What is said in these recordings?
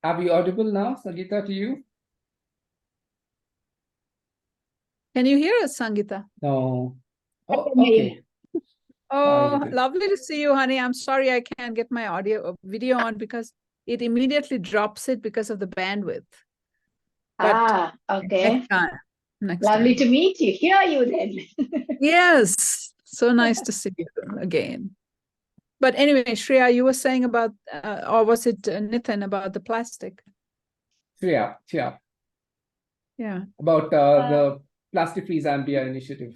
Are we audible now, Sangeeta, to you? Can you hear us, Sangeeta? No. I Oh, can hear you. okay. Oh, lovely to see you, honey. I'm sorry I can't get my video on because it immediately drops it because of the bandwidth. But okay. next time. Lovely to meet you. Hear you then. Yes. So nice to see you again. But anyway, Shreya, you were saying about, or was it Nitin, about the plastic? Yeah. Yeah. About the plastic-free Zambia initiative.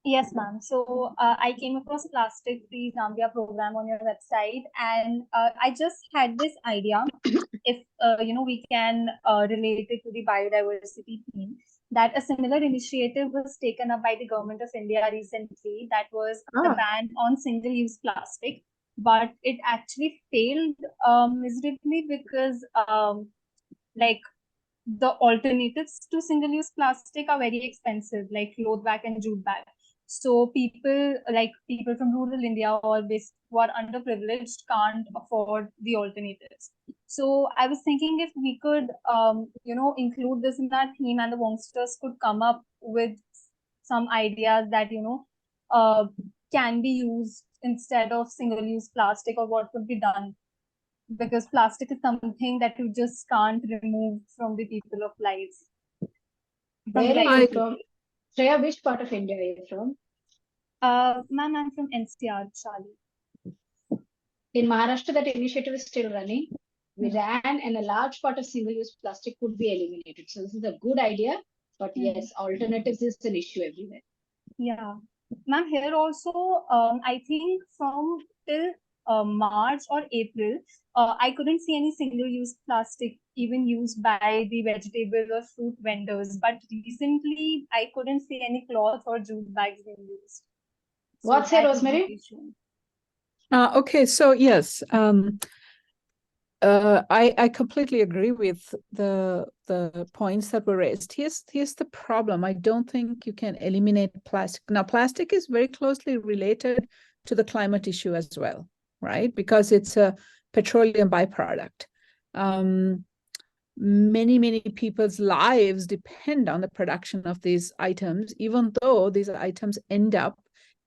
Yes, ma'am. So I came across Plastic Free Zambia program on your website, and I just had this idea if we can relate it to the biodiversity theme, that a similar initiative was taken up by the government of India recently, that was the ban on single-use plastic, but it actually failed miserably because like the alternatives to single-use plastic are very expensive, like cloth bag and jute bag. So people from rural India or who are underprivileged can't afford the alternatives. So I was thinking if we could, include this in our theme, and the Wongsters could come up with some ideas that can be used instead of single-use plastic, or what could be done, because plastic is something that you just can't remove from the people of lives. Where are you from? Shreya, which part of India are you from? Ma'am, I'm from NCR, Charlie. In Maharashtra, that initiative is still running. We ran, and a large part of single-use plastic could be eliminated. So this is a good idea, but yes, alternatives is an issue everywhere. Yeah. Ma'am, here also, I think from till March or April, I couldn't see any single-use plastic even used by the vegetable or fruit vendors. But recently, I couldn't see any cloth or jute bags being used. So what's here, Rosemary? Okay, so yes, I completely agree with the points that were raised. Here's the problem. I don't think you can eliminate plastic. Now, plastic is very closely related to the climate issue as well, right? Because it's a petroleum byproduct. Many people's lives depend on the production of these items, even though these items end up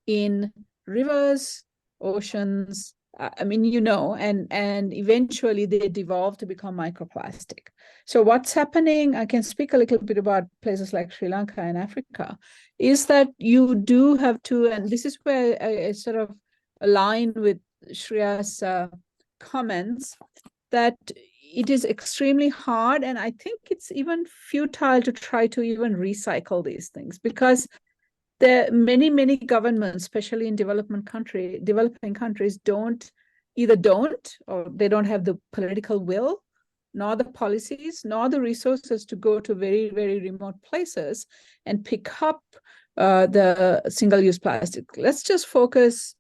in rivers, oceans, and eventually they devolve to become microplastic. So what's happening, I can speak a little bit about places like Sri Lanka and Africa, is that you do have to, and this is where I sort of align with Shreya's comments, that it is extremely hard, and I think it's even futile to try to even recycle these things, because there are many governments, especially in developing countries, either don't or they don't have the political will, nor the policies, nor the resources to go to very remote places and pick up the single-use plastic. Let's just focus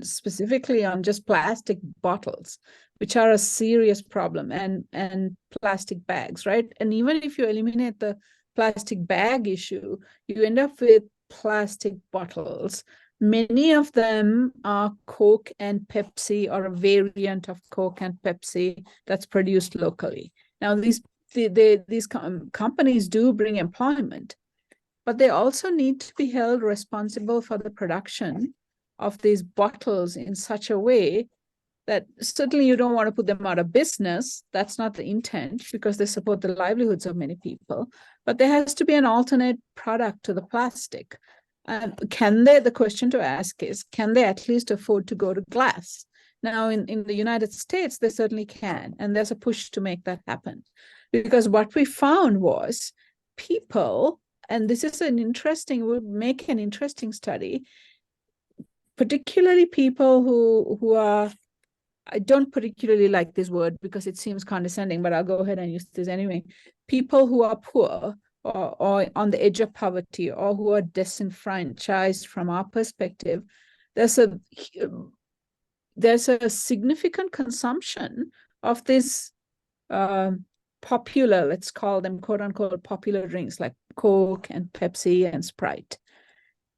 specifically on just plastic bottles, which are a serious problem, and plastic bags, right? And even if you eliminate the plastic bag issue, you end up with plastic bottles. Many of them are Coke and Pepsi, or a variant of Coke and Pepsi that's produced locally. Now, these companies do bring employment, but they also need to be held responsible for the production of these bottles in such a way that certainly you don't want to put them out of business. That's not the intent, because they support the livelihoods of many people. But there has to be an alternate product to the plastic. The question to ask is, can they at least afford to go to glass? Now, in the United States, they certainly can. And there's a push to make that happen. Because what we found was people, and this is we'll make an interesting study, particularly people who are, I don't particularly like this word because it seems condescending, but I'll go ahead and use this anyway. People who are poor or on the edge of poverty, or who are disenfranchised from our perspective, there's a significant consumption of this popular, let's call them quote unquote popular drinks like Coke and Pepsi and Sprite.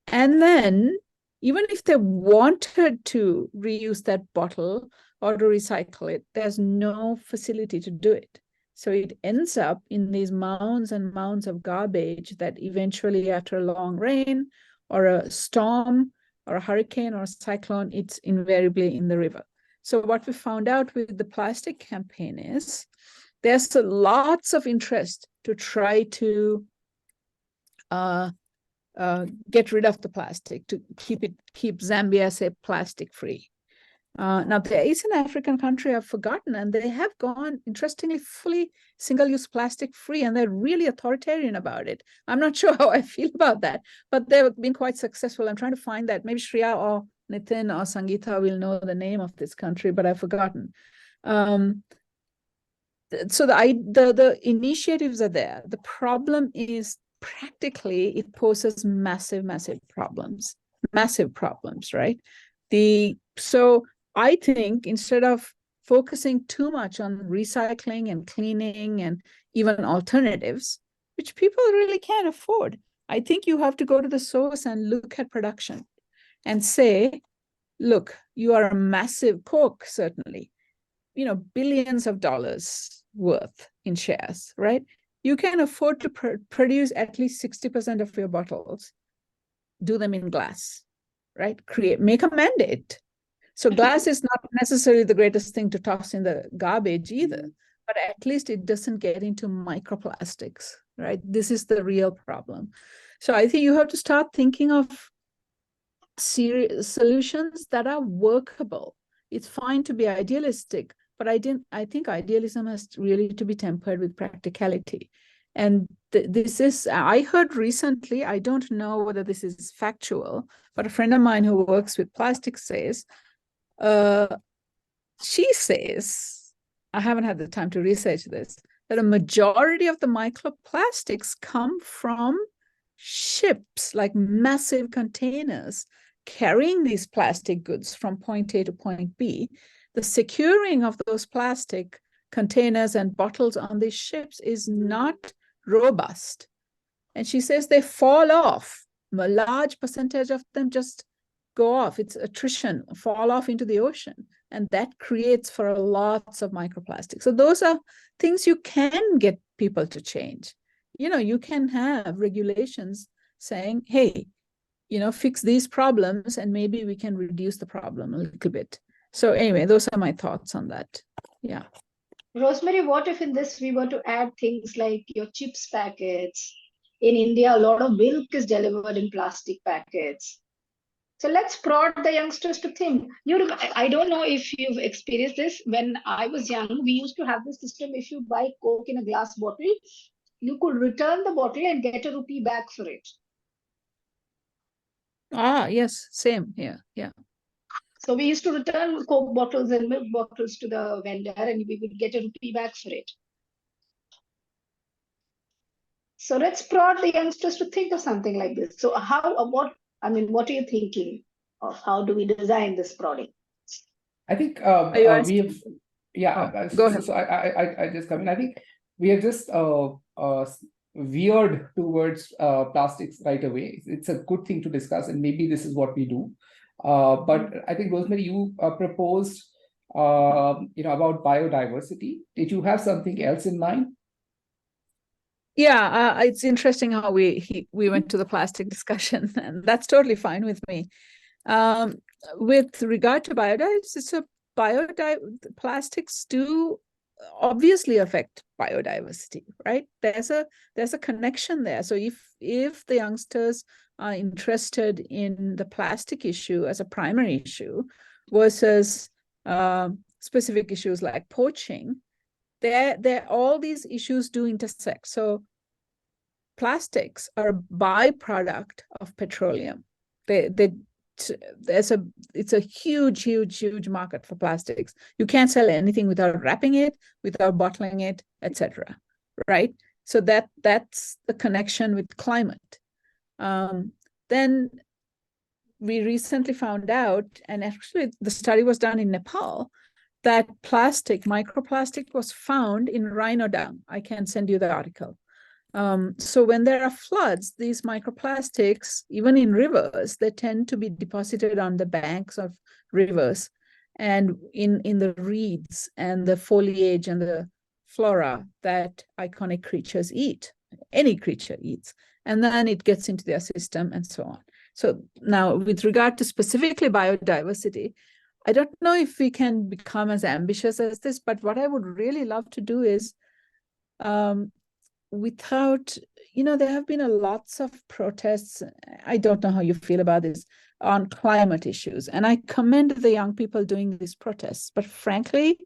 And then even if they wanted to reuse that bottle, or to recycle it. There's no facility to do it. So it ends up in these mounds and mounds of garbage that eventually, after a long rain or a storm or a hurricane or a cyclone, it's invariably in the river. So what we found out with the plastic campaign is there's lots of interest to try to get rid of the plastic, to keep Zambia, say, plastic free. Now, there is an African country I've forgotten, and they have gone, interestingly, fully single-use plastic free, and they're really authoritarian about it. I'm not sure how I feel about that, but they've been quite successful. I'm trying to find that. Maybe Shreya or Nitin or Sangeeta will know the name of this country, but I've forgotten. So the initiatives are there. The problem is, practically, it poses massive problems, right? So I think instead of focusing too much on recycling and cleaning and even alternatives, which people really can't afford, I think you have to go to the source and look at production and say, look, you are a massive Coke, certainly, billions of dollars worth in shares, right? You can afford to produce at least 60% of your bottles, do them in glass, right? Make a mandate. So glass is not necessarily the greatest thing to toss in the garbage either, but at least it doesn't get into microplastics, right? This is the real problem. So I think you have to start thinking of serious solutions that are workable. It's fine to be idealistic, but I think idealism has really to be tempered with practicality. And this is, I heard recently, I don't know whether this is factual, but a friend of mine who works with plastics says, she says, I haven't had the time to research this, that a majority of the microplastics come from ships, like massive containers carrying these plastic goods from point A to point B. The securing of those plastic containers and bottles on these ships is not robust. And she says they fall off. A large percentage of them just go off. It's attrition, fall off into the ocean. And that creates for lots of microplastics. So those are things you can get people to change. You can have regulations saying, hey, fix these problems and maybe we can reduce the problem a little bit. So anyway, those are my thoughts on that. Yeah. Rosemary, what if in this we were to add things like your chips packets? In India, a lot of milk is delivered in plastic packets. So let's prod the youngsters to think. I don't know if you've experienced this. When I was young, we used to have this system. If you buy Coke in a glass bottle, you could return the bottle and get a rupee back for it. Yes, same here. Yeah. So we used to return Coke bottles and milk bottles to the vendor and we would get a rupee back for it. So let's prod the youngsters to think of something like this. So what are you thinking of? How do we design this prodding? I think Are you we have, yeah. Oh, go ahead. So I just come in. I think we are just veered towards plastics right away. It's a good thing to discuss, and maybe this is what we do. But I think, Rosemary, you proposed, about biodiversity. Did you have something else in mind? Yeah, it's interesting how we went to the plastic discussion, and that's totally fine with me. With regard to biodiversity, plastics do obviously affect biodiversity, right? There's a connection there. So if the youngsters are interested in the plastic issue as a primary issue versus specific issues like poaching, all these issues do intersect. So plastics are a byproduct of petroleum. It's a huge market for plastics. You can't sell anything without wrapping it, without bottling it, etc. Right? So that's the connection with climate. Then we recently found out, and actually the study was done in Nepal, that microplastic was found in rhino dung. I can send you the article. So when there are floods, these microplastics, even in rivers, they tend to be deposited on the banks of rivers. and in the reeds and the foliage and the flora that iconic creatures eat, any creature eats, and then it gets into their system and so on. So now with regard to specifically biodiversity, I don't know if we can become as ambitious as this, but what I would really love to do is without, there have been lots of protests. I don't know how you feel about this on climate issues. And I commend the young people doing these protests. But frankly,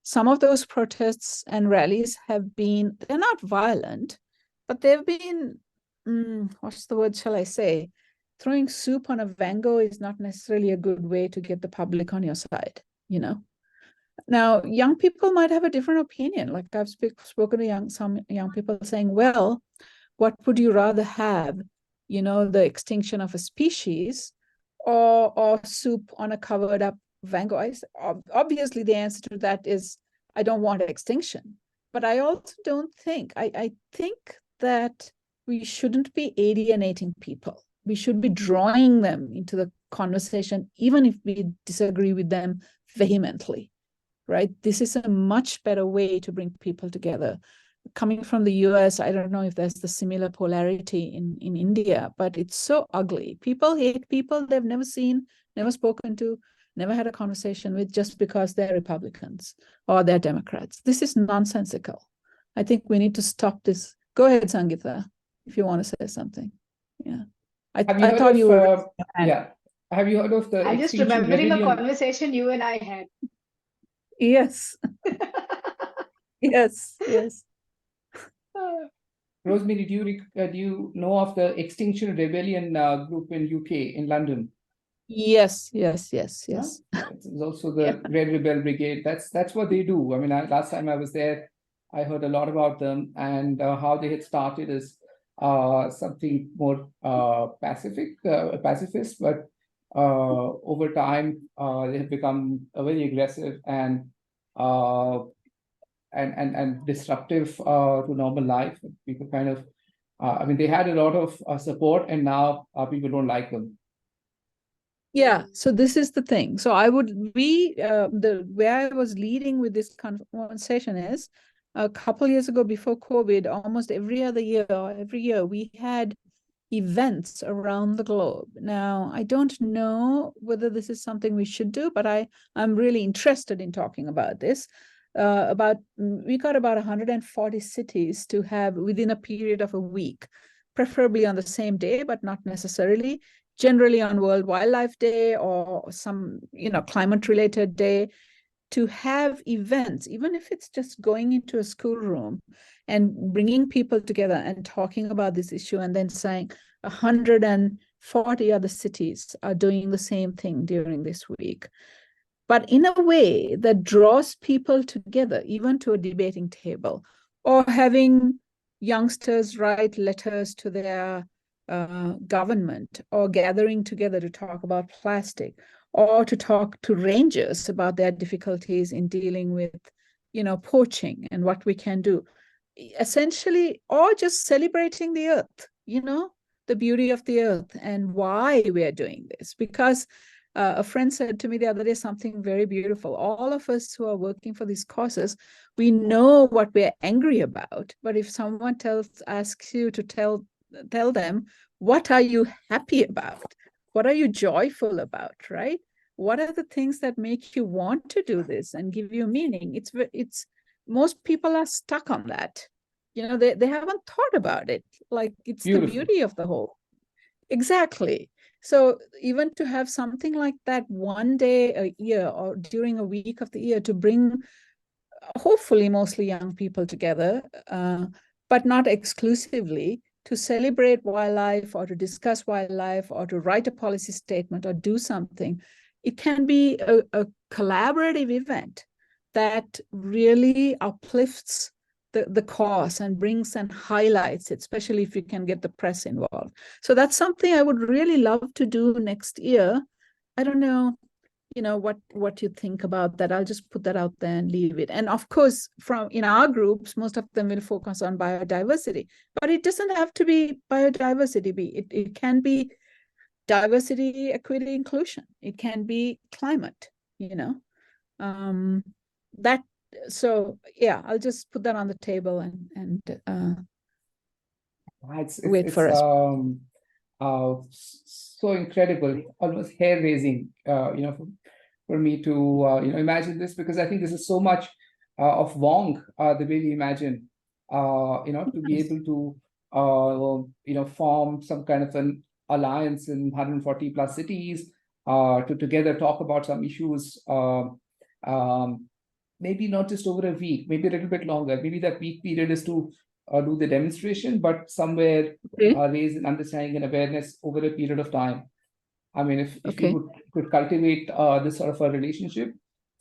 some of those protests and rallies they're not violent, but they've been, what's the word shall I say? Throwing soup on a Van Gogh is not necessarily a good way to get the public on your side, Now, young people might have a different opinion. Like I've spoken to some young people saying, well, what would you rather have? The extinction of a species or soup on a covered up Van Gogh? Obviously, the answer to that is, I don't want extinction. But I also don't think, I think that we shouldn't be alienating people. We should be drawing them into the conversation, even if we disagree with them vehemently. Right? This is a much better way to bring people together. Coming from the US, I don't know if there's the similar polarity in India, but it's so ugly. People hate people they've never seen, never spoken to, never had a conversation with, just because they're Republicans or they're Democrats. This is nonsensical. I think we need to stop this. Go ahead, Sangeeta, if you want to say something. Yeah. I thought you were. Yeah. Have you heard of the I'm just Extinction remembering Rebellion? a conversation you and I had. Yes. Yes. Rosemary, do you know of the Extinction Rebellion group in UK, in London? Yes. It's also the Red Rebel Brigade. That's what they do. I mean, last time I was there, I heard a lot about them, and how they had started as something more pacifist, but over time they have become very aggressive and disruptive to normal life. People kind of, they had a lot of support, and now people don't like them. Yeah, so this is the thing. So I would be where I was leading with this conversation is a couple years ago, before COVID, almost every year we had events around the globe. Now, I don't know whether this is something we should do, but I'm really interested in talking about this. We got about 140 cities to have within a period of a week, preferably on the same day, but not necessarily, generally on World Wildlife Day or some, climate-related day, to have events, even if it's just going into a schoolroom and bringing people together and talking about this issue, and then saying 140 other cities are doing the same thing during this week. But in a way that draws people together, even to a debating table, or having youngsters write letters to their government, or gathering together to talk about plastic, or to talk to rangers about their difficulties in dealing with, poaching and what we can do. Essentially, or just celebrating the earth, the beauty of the earth and why we are doing this. Because a friend said to me the other day something very beautiful. All of us who are working for these causes, we know what we're angry about. But if someone asks you to tell them, what are you happy about? What are you joyful about, right? What are the things that make you want to do this and give you meaning? It's most people are stuck on that. They haven't thought about it. Like, it's Beautiful. The beauty of the whole. Exactly. So even to have something like that one day a year or during a week of the year to bring, hopefully mostly young people together, but not exclusively, to celebrate wildlife or to discuss wildlife or to write a policy statement or do something. It can be a collaborative event that really uplifts the cause and brings and highlights it, especially if you can get the press involved. So that's something I would really love to do next year. I don't know, what you think about that. I'll just put that out there and leave it. And of course, in our groups, most of them will focus on biodiversity, but it doesn't have to be biodiversity. It can be diversity, equity, inclusion. It can be climate, That so yeah, I'll just put that on the table and wait for us. So incredible, almost hair-raising, for me to imagine this, because I think this is so much of VONG, the way we imagine, to be able to form some kind of an alliance in 140 plus cities, to together talk about some issues, maybe not just over a week, maybe a little bit longer. Maybe that week period is to do the demonstration, but somewhere raise an understanding and awareness over a period of time. I mean, if you could cultivate this sort of a relationship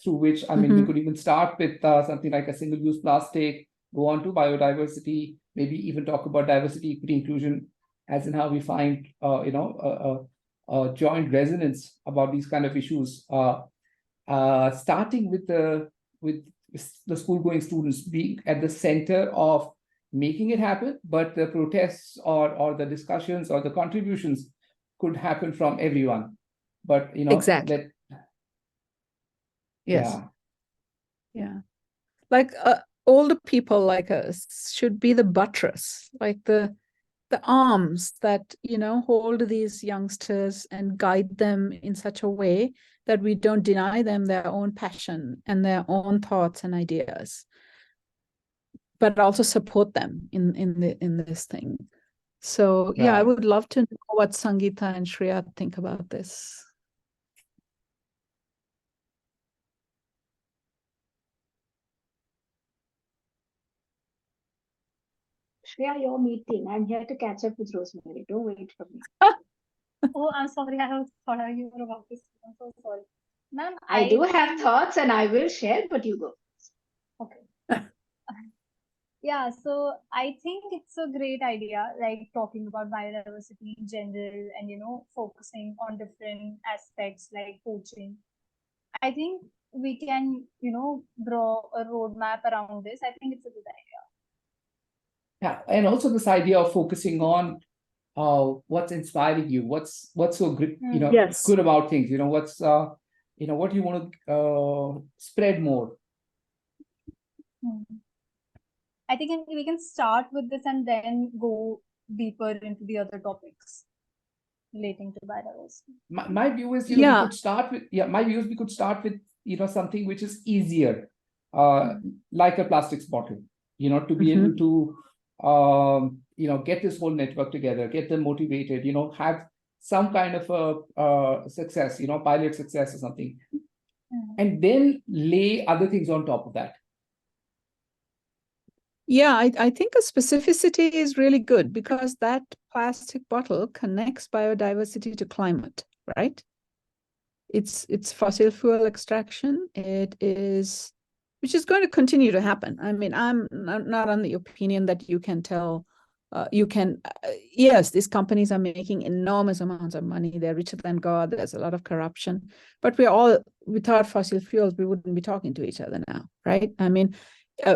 through which, I mean, we could even start with something like a single-use plastic, go on to biodiversity, maybe even talk about diversity, equity, inclusion, as in how we find, a joint resonance about these kind of issues. Starting with the school-going students being at the center of making it happen, but the protests or the discussions or the contributions could happen from everyone. But exactly. Yes. Yeah. Like older people like us should be the buttress, like the arms that hold these youngsters and guide them in such a way that we don't deny them their own passion and their own thoughts and ideas, but also support them in this thing. So yeah, I would love to know what Sangeeta and Shreya think about this. Shreya, your meeting. I'm here to catch up with Rosemary. Don't wait for me. Oh, I'm sorry. I thought you were about to speak. I'm so sorry. Ma'am, I do have thoughts and I will share, but you go. Okay. Yeah, so I think it's a great idea, like talking about biodiversity in general and, focusing on different aspects like poaching. I think we can, draw a roadmap around this. I think it's a good idea. Yeah, and also this idea of focusing on what's inspiring you, what's so good, Yes. good about things, what's what you want to spread more. I think we can start with this and then go deeper into the other topics relating to biodiversity. My view is, we could start with, we could start with, something which is easier, like a plastics bottle, to be able to, get this whole network together, get them motivated, have some kind of a success, pilot success or something, and then lay other things on top of that. Yeah, I think a specificity is really good because that plastic bottle connects biodiversity to climate, right? It's fossil fuel extraction. It is, which is going to continue to happen. I mean, I'm not on the opinion that you can tell, yes, these companies are making enormous amounts of money. They're richer than God. There's a lot of corruption. But without fossil fuels, we wouldn't be talking to each other now, right? I mean,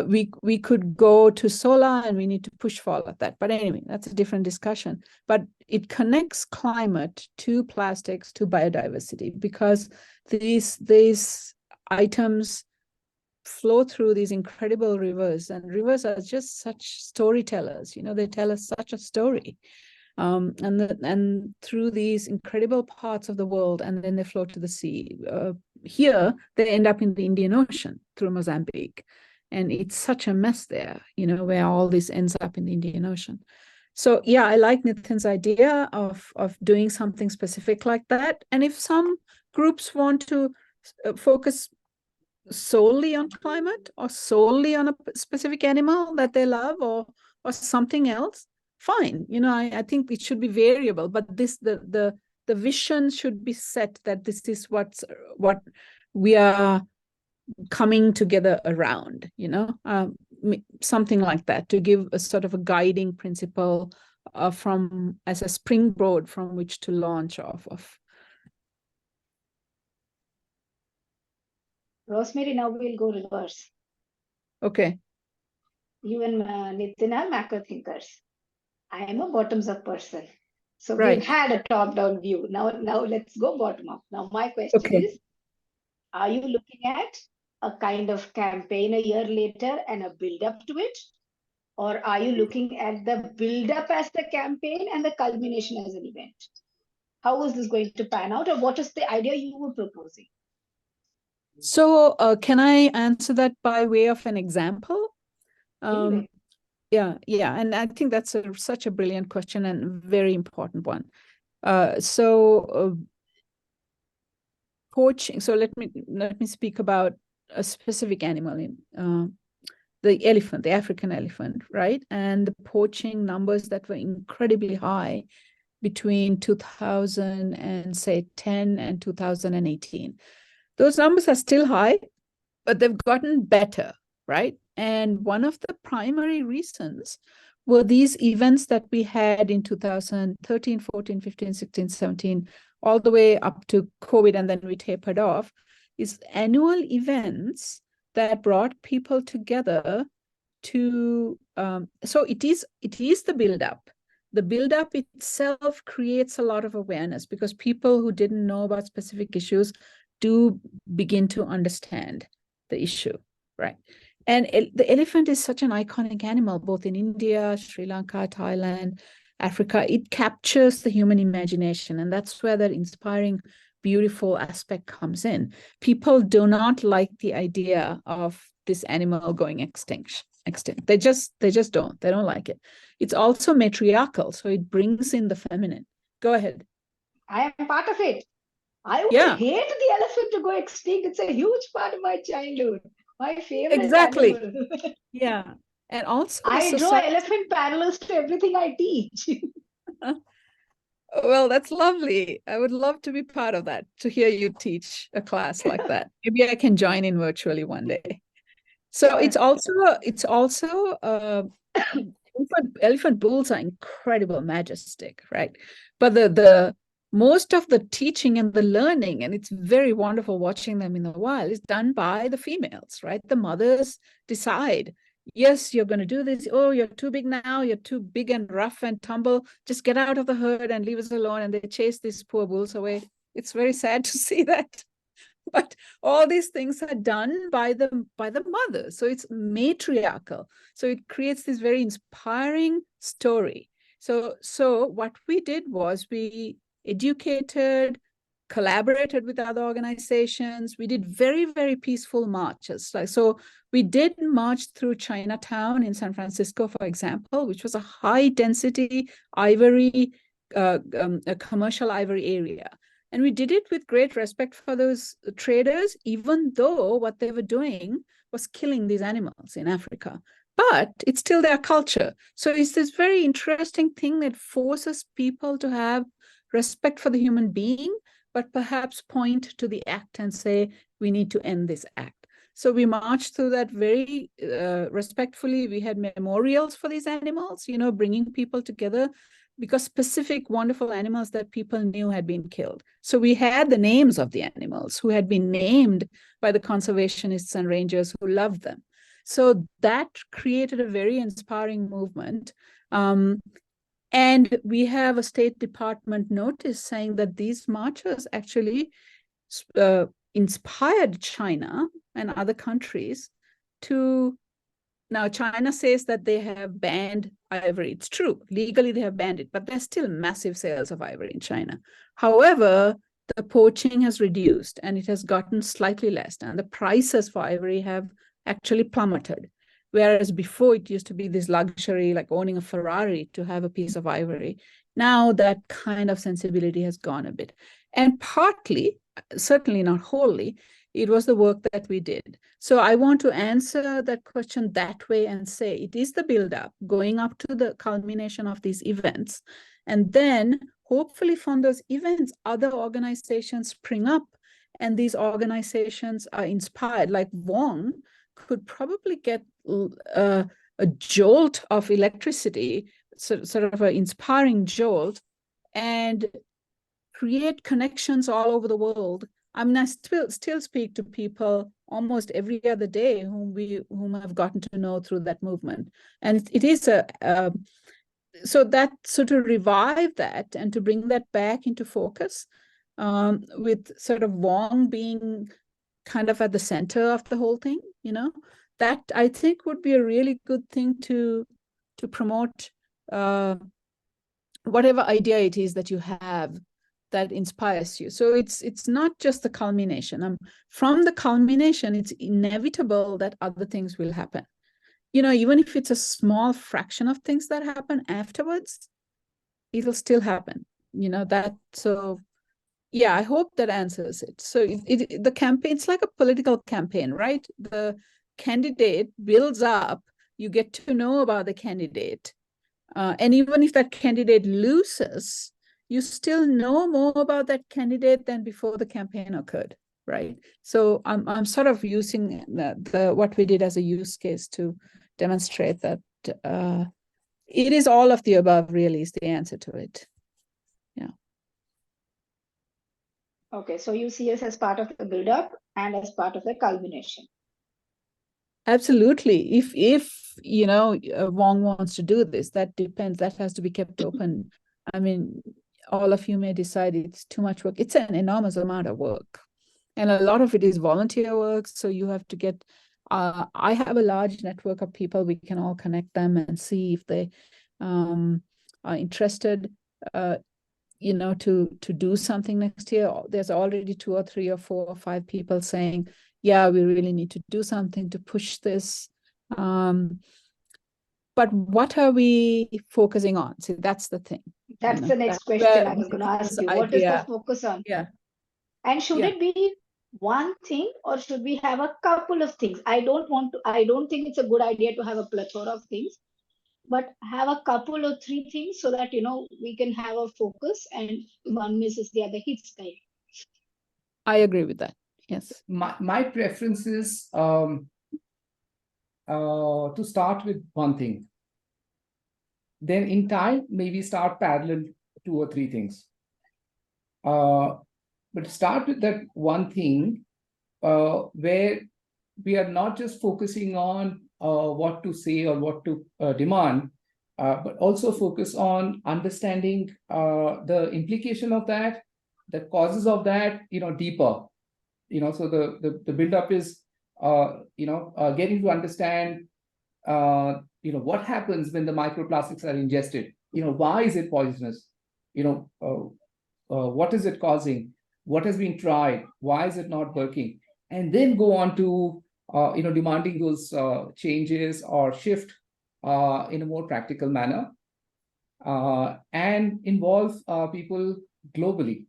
we could go to solar and we need to push for all of that. But anyway, that's a different discussion. But it connects climate to plastics to biodiversity because these items flow through these incredible rivers, and rivers are just such storytellers. They tell us such a story. And through these incredible parts of the world, and then they flow to the sea. Here, they end up in the Indian Ocean through Mozambique. And it's such a mess there, where all this ends up in the Indian Ocean. So yeah, I like Nitin's idea of doing something specific like that. And if some groups want to focus solely on climate or solely on a specific animal that they love or something else, fine. I think it should be variable, but the vision should be set that this is what we are coming together around, something like that, to give a sort of a guiding principle as a springboard from which to launch off of. Rosemary, now we'll go reverse. Okay. You and Nitin are macro thinkers. I am a bottoms-up person. So right. We've had a top-down view. Now let's go bottom-up. Now my question is, Are you looking at a kind of campaign a year later and a build up to it? Or are you looking at the build up as the campaign and the culmination as an event? How is this going to pan out, or what is the idea you were proposing? So can I answer that by way of an example? Anyway. Yeah, and I think that's such a brilliant question and very important one. Poaching. So let me speak about a specific animal in the elephant, the African elephant, right? And the poaching numbers that were incredibly high between 2010 and 2018. Those numbers are still high, but they've gotten better, right? And one of the primary reasons were these events that we had in 2013, 14, 15, 16, 17, all the way up to COVID, and then we tapered off, is annual events that brought people together to, so it is the build-up. The build-up itself creates a lot of awareness because people who didn't know about specific issues do begin to understand the issue, right? And the elephant is such an iconic animal, both in India, Sri Lanka, Thailand, Africa. It captures the human imagination, and that's where that inspiring, beautiful aspect comes in. People do not like the idea of this animal going extinct. They just don't. They don't like it. It's also matriarchal, so it brings in the feminine. Go ahead. I am part of it. I would hate the elephant to go extinct. It's a huge part of my childhood. My favorite animal. Yeah. And also I draw elephant parallels to everything I teach. Well, that's lovely. I would love to be part of that, to hear you teach a class like that. Maybe I can join in virtually one day. So it's also elephant bulls are incredible, majestic, right? But the most of the teaching and the learning, and it's very wonderful watching them in the wild, is done by the females, right? The mothers decide, yes, you're going to do this. Oh, you're too big now. You're too big and rough and tumble. Just get out of the herd and leave us alone. And they chase these poor bulls away. It's very sad to see that. But all these things are done by the mother. So it's matriarchal. So it creates this very inspiring story. So what we did was we educated, collaborated with other organizations. We did very, very peaceful marches. So we did march through Chinatown in San Francisco, for example, which was a high density ivory, a commercial ivory area. And we did it with great respect for those traders, even though what they were doing was killing these animals in Africa. But it's still their culture. So it's this very interesting thing that forces people to have respect for the human being, but perhaps point to the act and say, we need to end this act. So we marched through that very respectfully. We had memorials for these animals, bringing people together, because specific wonderful animals that people knew had been killed. So we had the names of the animals who had been named by the conservationists and rangers who loved them. So that created a very inspiring movement. And we have a State Department notice saying that these marches actually inspired China and other countries to. Now, China says that they have banned ivory. It's true. Legally, they have banned it, but there's still massive sales of ivory in China. However, the poaching has reduced and it has gotten slightly less. And the prices for ivory have actually plummeted. Whereas before it used to be this luxury, like owning a Ferrari to have a piece of ivory. Now that kind of sensibility has gone a bit. And partly, certainly not wholly, it was the work that we did. So I want to answer that question that way and say it is the build-up going up to the culmination of these events. And then hopefully from those events, other organizations spring up and these organizations are inspired. Like VONG could probably get a jolt of electricity, sort of an inspiring jolt, and create connections all over the world. I mean, I still speak to people almost every other day whom I've gotten to know through that movement. And it is so to revive that and to bring that back into focus, with sort of VONG being kind of at the center of the whole thing, you know, that I think would be a really good thing to promote whatever idea it is that you have that inspires you. So it's not just the culmination. From the culmination, it's inevitable that other things will happen. You know, even if it's a small fraction of things that happen afterwards, it'll still happen. You know, that, so yeah, I hope that answers it. So the campaign, it's like a political campaign, right? The candidate builds up, you get to know about the candidate. And even if that candidate loses, you still know more about that candidate than before the campaign occurred, right? So I'm sort of using the what we did as a use case to demonstrate that it is all of the above, really, is the answer to it. Yeah. Okay, so you see us as part of the build-up and as part of the culmination. Absolutely. If you know, VONG wants to do this, that depends. That has to be kept open. I mean, all of you may decide it's too much work. It's an enormous amount of work. And a lot of it is volunteer work. So you have to get, I have a large network of people. We can all connect them and see if they are interested, you know, to do something next year. There's already 2 or 3 or 4 or 5 people saying, yeah, we really need to do something to push this. But what are we focusing on? See, that's the thing. That's you know, the next question I was going to ask you. What is the focus on? Yeah. And should it be one thing, or should we have a couple of things? I don't think it's a good idea to have a plethora of things, but have a couple or 3 things so that, you know, we can have a focus and one misses the other hits kind. I agree with that. Yes. My preference is to start with one thing. Then in time, maybe start parallel 2 or 3 things. But start with that one thing where we are not just focusing on what to say or what to demand, but also focus on understanding the implication of that, the causes of that, you know, deeper. You know, so the build-up is, getting to understand, you know, what happens when the microplastics are ingested. You know, why is it poisonous? You know, what is it causing? What has been tried? Why is it not working? And then go on to, demanding those changes or shift in a more practical manner, and involve people globally.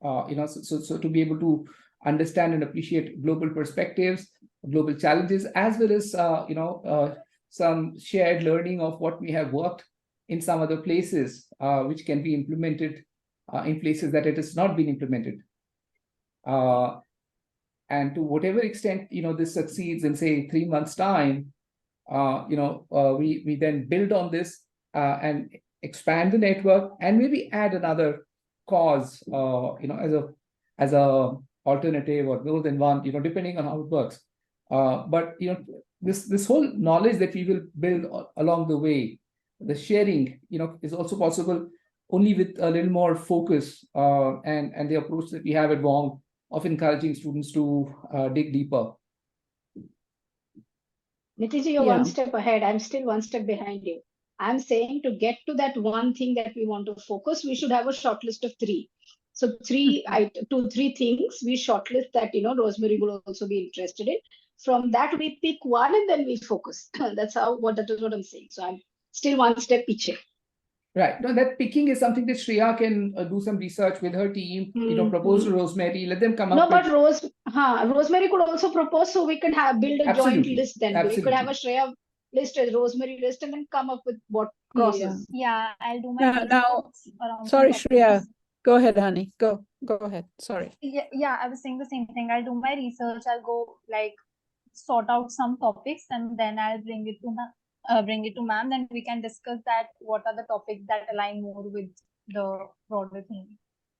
So to be able to understand and appreciate global perspectives, global challenges, as well as some shared learning of what we have worked in some other places, which can be implemented in places that it has not been implemented. And to whatever extent, you know, this succeeds in, say, 3 months' time, we then build on this and expand the network and maybe add another cause, as a alternative, or more than one, you know, depending on how it works. But you know, this whole knowledge that we will build along the way, the sharing, you know, is also possible only with a little more focus and the approach that we have at VONG of encouraging students to dig deeper. Nitiji, you're one step ahead. I'm still one step behind you. I'm saying to get to that one thing that we want to focus, we should have a short list of 3. So 3 things, we shortlist that, you know, Rosemary will also be interested in. From that, we pick one and then we focus. That is what I'm saying. So I'm still one step each. Right. No, that picking is something that Shreya can do some research with her team, you know, propose to Rosemary, let them come up with. No, but Rosemary could also propose, so we can build a joint list then. Absolutely. We could have a Shreya list, a Rosemary list, and then come up with what crosses. Yeah, I'll do my research around. Sorry, Shreya. Go ahead, honey. Go ahead. Sorry. Yeah, I was saying the same thing. I'll do my research. I'll go sort out some topics, and then I'll bring it to ma'am. Then we can discuss that. What are the topics that align more with the broader theme?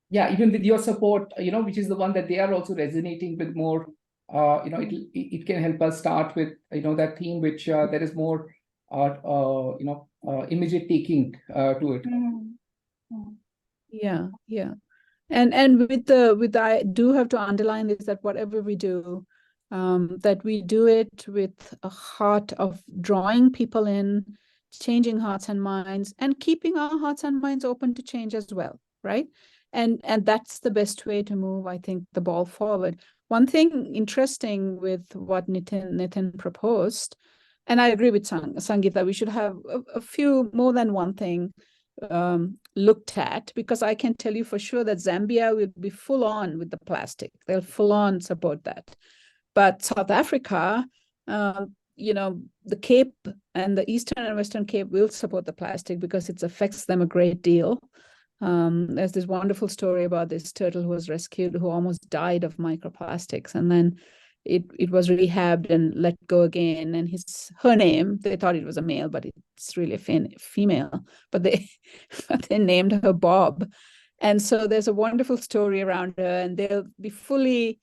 Yeah, even with your support, you know, which is the one that they are also resonating with more. It can help us start with, you know, that theme which there is more immediate taking to it. Yeah. And with I do have to underline this, that whatever we do, that we do it with a heart of drawing people in, changing hearts and minds, and keeping our hearts and minds open to change as well, right? And that's the best way to move, I think, the ball forward. One thing interesting with what Nitin proposed, and I agree with Sangeeta, we should have a few more than one thing looked at, because I can tell you for sure that Zambia will be full on with the plastic. They'll full on support that. But South Africa, the Cape and the Eastern and Western Cape will support the plastic because it affects them a great deal. There's this wonderful story about this turtle who was rescued, who almost died of microplastics, and then it was rehabbed and let go again. And her name, they thought it was a male, but it's really a female. But they named her Bob. And so there's a wonderful story around her, and they'll be fully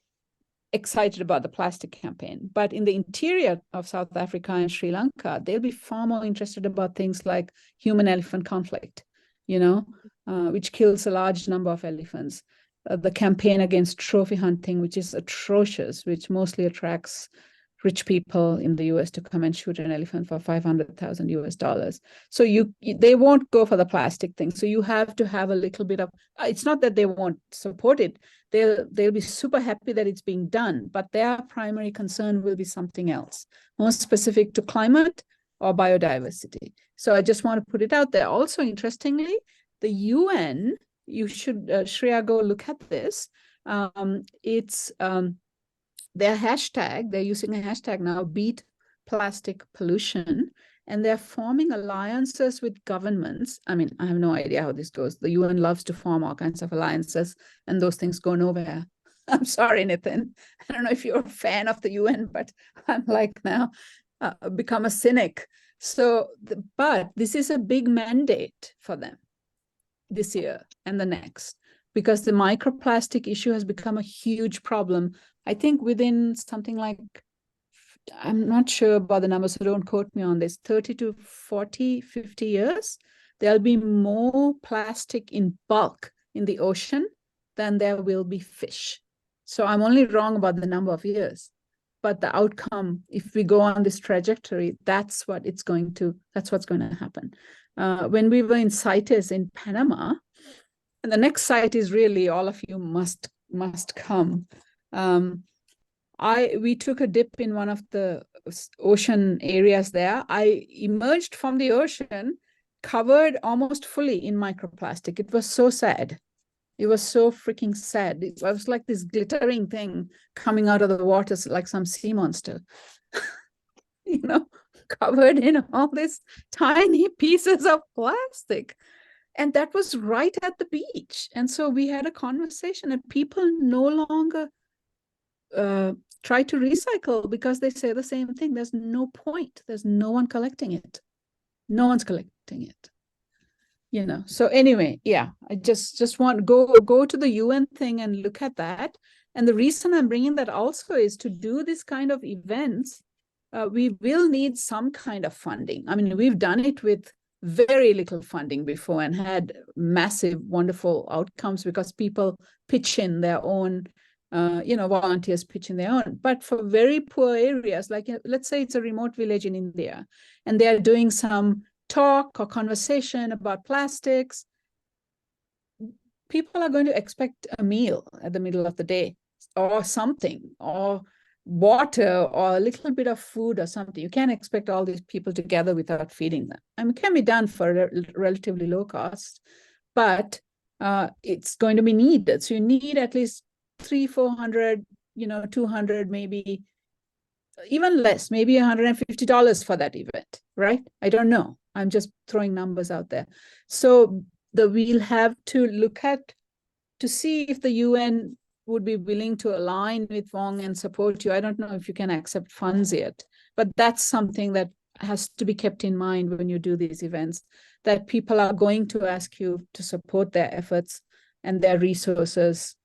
excited about the plastic campaign. But in the interior of South Africa and Sri Lanka, they'll be far more interested about things like human-elephant conflict, which kills a large number of elephants. The campaign against trophy hunting, which is atrocious, which mostly attracts rich people in the US to come and shoot an elephant for $500,000. So they won't go for the plastic thing. So you have to have a little bit of, it's not that they won't support it. They'll be super happy that it's being done, but their primary concern will be something else, more specific to climate or biodiversity. So I just want to put it out there. Also, interestingly, the UN, you should, Shreya, go look at this. It's their hashtag, they're using a hashtag now, Beat Plastic Pollution, and they're forming alliances with governments. I mean, I have no idea how this goes. The UN loves to form all kinds of alliances, and those things go nowhere. I'm sorry, Nitin. I don't know if you're a fan of the UN, but I'm like now become a cynic. So, but this is a big mandate for them this year and the next, because the microplastic issue has become a huge problem. I think within something like, I'm not sure about the numbers, so don't quote me on this, 30 to 40, 50 years, there'll be more plastic in bulk in the ocean than there will be fish. So I'm only wrong about the number of years. But the outcome, if we go on this trajectory, that's what's going to happen. When we were in CITES in Panama, and the next site is really, all of you must come. We took a dip in one of the ocean areas there. I emerged from the ocean covered almost fully in microplastic. It was so sad. It was so freaking sad. It was like this glittering thing coming out of the waters like some sea monster, covered in all these tiny pieces of plastic. And that was right at the beach. And so we had a conversation, and people no longer try to recycle because they say the same thing. There's no point. There's no one collecting it. No one's collecting it. So anyway, yeah, I just want go to the UN thing and look at that. And the reason I'm bringing that also is to do this kind of events, we will need some kind of funding. I mean, we've done it with very little funding before and had massive, wonderful outcomes because people pitch in their own, volunteers pitch in their own. But for very poor areas, like let's say it's a remote village in India, and they're doing some talk or conversation about plastics, people are going to expect a meal at the middle of the day or something, or water or a little bit of food or something. You can't expect all these people to gather without feeding them. I mean, it can be done for relatively low cost, but it's going to be needed. So you need at least 300, 400, 200, maybe even less, maybe $150 for that event, right? I don't know. I'm just throwing numbers out there. So we'll have to look at to see if the UN would be willing to align with VONG and support you. I don't know if you can accept funds yet, but that's something that has to be kept in mind when you do these events, that people are going to ask you to support their efforts and their resources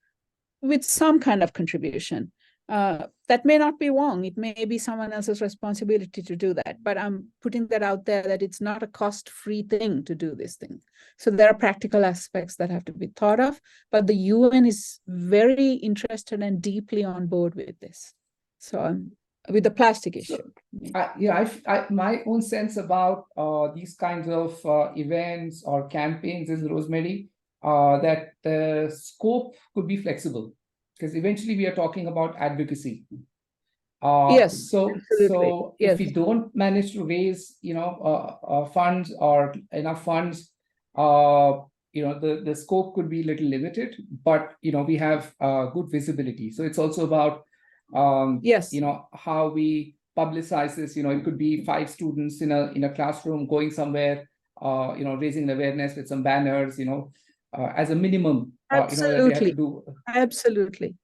with some kind of contribution. That may not be VONG. It may be someone else's responsibility to do that. But I'm putting that out there that it's not a cost-free thing to do this thing. So there are practical aspects that have to be thought of. But the UN is very interested and deeply on board with this. So with the plastic So, issue. my own sense about these kinds of events or campaigns is, Rosemary, that the scope could be flexible, because eventually we are talking about advocacy. Yes, So absolutely. if Yes. we don't manage to raise, funds or enough funds, the scope could be a little limited, but we have good visibility. So it's also about Yes. how we publicize this. It could be 5 students in a classroom going somewhere, raising awareness with some banners, as a minimum, that they have to Absolutely. do Absolutely.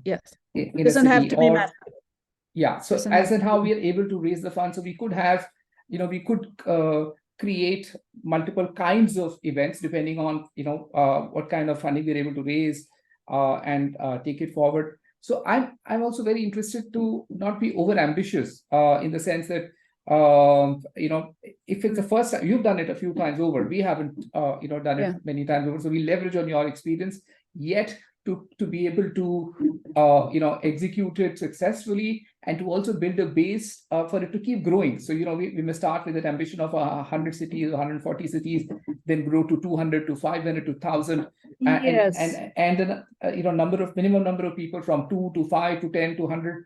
Yes. in a Doesn't have city. to be massive. Yeah, so Doesn't as have in to how be- we are able to raise the funds, so we could have, we could create multiple kinds of events depending on, what kind of funding we're able to raise, and take it forward. So I'm also very interested to not be over ambitious, in the sense that, if it's the first time, you've done it a few times over, we haven't, done Yeah. it many times over. So we leverage on your experience, yet to be able to, execute it successfully, and to also build a base for it to keep growing. So, we may start with an ambition of 100 cities, 140 cities, then grow to 200 to 500 to 1,000, Yes. and minimum number of people from 2 to 5 to 10 to 100.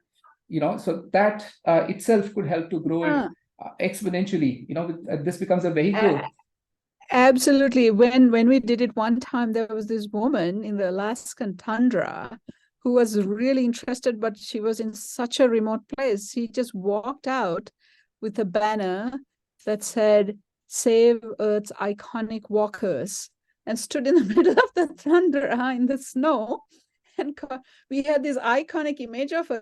So that itself could help to grow it exponentially. This becomes a vehicle. Absolutely. When we did it one time, there was this woman in the Alaskan tundra who was really interested, but she was in such a remote place. She just walked out with a banner that said, "Save Earth's iconic walkers," and stood in the middle of the tundra in the snow. And we had this iconic image of her,